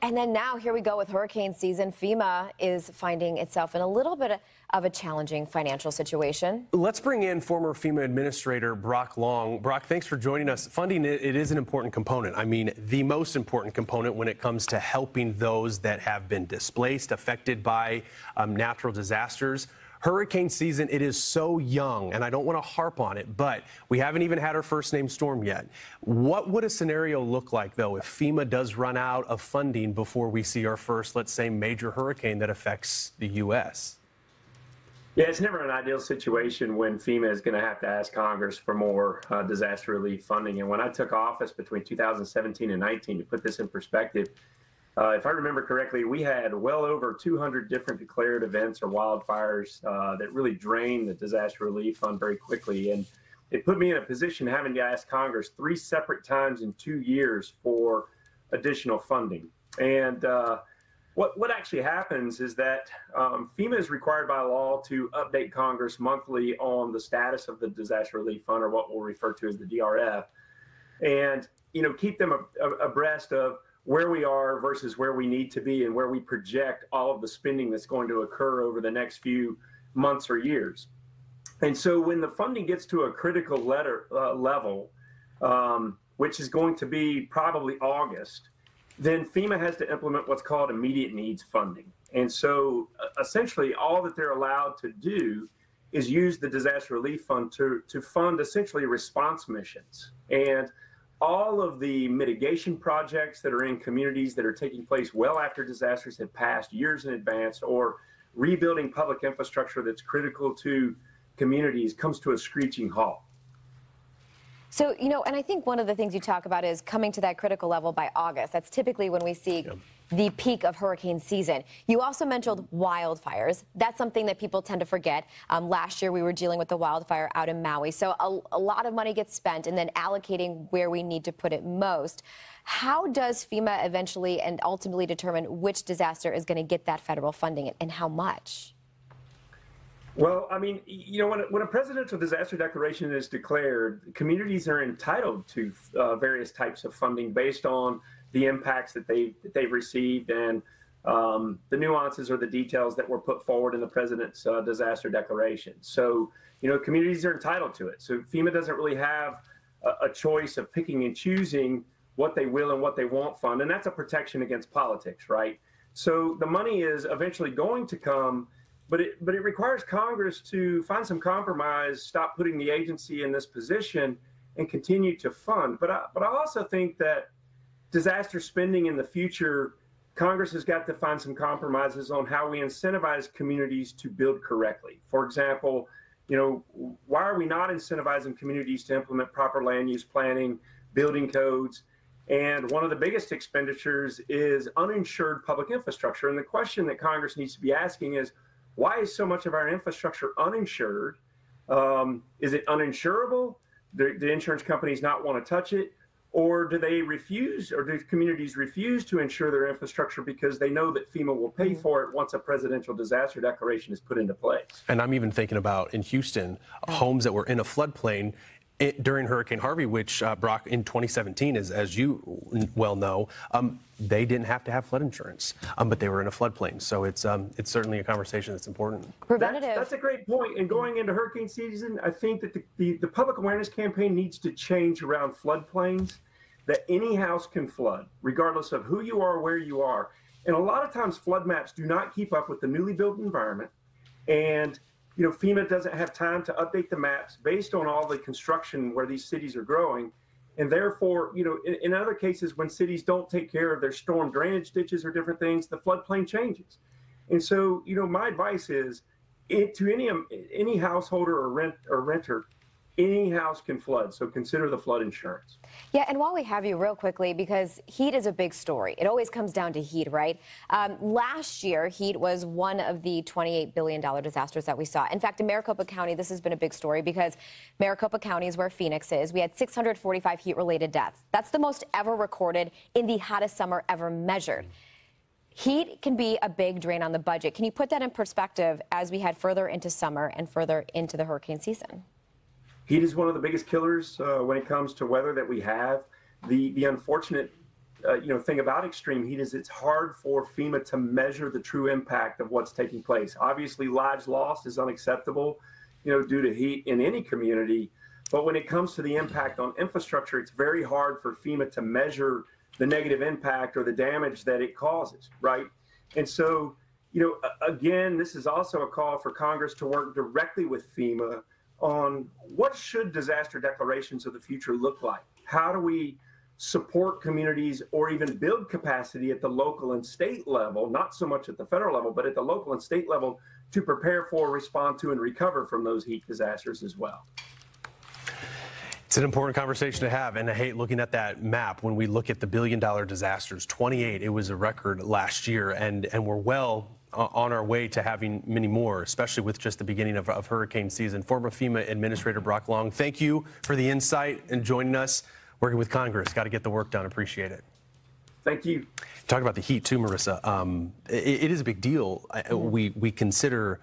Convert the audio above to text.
And then now here we go with hurricane season. FEMA is finding itself in a little bit of a challenging financial situation. Let's bring in former FEMA Administrator Brock Long. Brock, thanks for joining us. Funding, it is an important component. I mean, the most important component when it comes to helping those that have been displaced, affected by natural disasters. Hurricane season, it is so young, and I don't want to harp on it, but we haven't even had our first named storm yet. What would a scenario look like, though, if FEMA does run out of funding before we see our first, let's say, major hurricane that affects the U.S.? Yeah, it's never an ideal situation when FEMA is going to have to ask Congress for more disaster relief funding. And when I took office between 2017 and 19, to put this in perspective, if I remember correctly, we had well over 200 different declared events or wildfires that really drained the disaster relief fund very quickly. And it put me in a position having to ask Congress 3 separate times in 2 years for additional funding. And what actually happens is that FEMA is required by law to update Congress monthly on the status of the disaster relief fund, or what we'll refer to as the DRF, and keep them abreast of where we are versus where we need to be and where we project all of the spending that's going to occur over the next few months or years. And so when the funding gets to a critical level, which is going to be probably August, then FEMA has to implement what's called immediate needs funding. And so essentially all that they're allowed to do is use the disaster relief fund to fund essentially response missions. And all of the mitigation projects that are in communities that are taking place well after disasters have passed, years in advance, or rebuilding public infrastructure that's critical to communities, comes to a screeching halt. So, and I think one of the things you talk about is coming to that critical level by August. That's typically when we see the peak of hurricane season. You also mentioned wildfires. That's something that people tend to forget. Last year, we were dealing with the wildfire out in Maui. So a lot of money gets spent and then allocating where we need to put it most. How does FEMA eventually and ultimately determine which disaster is going to get that federal funding and how much? Well, I mean, when a presidential disaster declaration is declared, communities are entitled to various types of funding based on the impacts that they've received and the nuances or the details that were put forward in the president's disaster declaration. So, communities are entitled to it. So FEMA doesn't really have a choice of picking and choosing what they will and what they won't fund, and that's a protection against politics, right? So the money is eventually going to come. But it requires Congress to find some compromise, stop putting the agency in this position, and continue to fund. But I also think that disaster spending in the future, Congress has got to find some compromises on how we incentivize communities to build correctly. For example, why are we not incentivizing communities to implement proper land use planning, building codes? And one of the biggest expenditures is uninsured public infrastructure. And the question that Congress needs to be asking is, why is so much of our infrastructure uninsured? Is it uninsurable? Do insurance companies not want to touch it? Or do they refuse, or do communities refuse to insure their infrastructure because they know that FEMA will pay for it once a presidential disaster declaration is put into place? And I'm even thinking about in Houston, homes that were in a floodplain during Hurricane Harvey, which, Brock, in 2017, as you well know, they didn't have to have flood insurance, but they were in a floodplain. So it's certainly a conversation that's important. Preventative. That's a great point. And going into hurricane season, I think that the public awareness campaign needs to change around floodplains, that any house can flood, regardless of who you are, where you are. And a lot of times flood maps do not keep up with the newly built environment. And FEMA doesn't have time to update the maps based on all the construction where these cities are growing. And therefore, in other cases, when cities don't take care of their storm drainage ditches or different things, the floodplain changes. And so, my advice is to any householder or renter, any house can flood. So consider the flood insurance. Yeah, and while we have you, real quickly, because heat is a big story. It always comes down to heat, right? Last year, heat was one of the $28 billion disasters that we saw. In fact, in Maricopa County, this has been a big story because Maricopa County is where Phoenix is. We had 645 heat-related deaths. That's the most ever recorded in the hottest summer ever measured. Heat can be a big drain on the budget. Can you put that in perspective as we head further into summer and further into the hurricane season? Heat is one of the biggest killers when it comes to weather that we have. The unfortunate thing about extreme heat is it's hard for FEMA to measure the true impact of what's taking place. Obviously, lives lost is unacceptable, due to heat in any community. But when it comes to the impact on infrastructure, it's very hard for FEMA to measure the negative impact or the damage that it causes, right? And so, again, this is also a call for Congress to work directly with FEMA on what should disaster declarations of the future look like? How do we support communities or even build capacity at the local and state level, not so much at the federal level, but at the local and state level to prepare for, respond to, and recover from those heat disasters as well? It's an important conversation to have, and I hate looking at that map. When we look at the billion-dollar disasters, 28, it was a record last year, and we're well on our way to having many more, especially with just the beginning of hurricane season. Former FEMA Administrator Brock Long, thank you for the insight and joining us, working with Congress. Got to get the work done. Appreciate it. Thank you. Talk about the heat too, Marissa. It is a big deal. We consider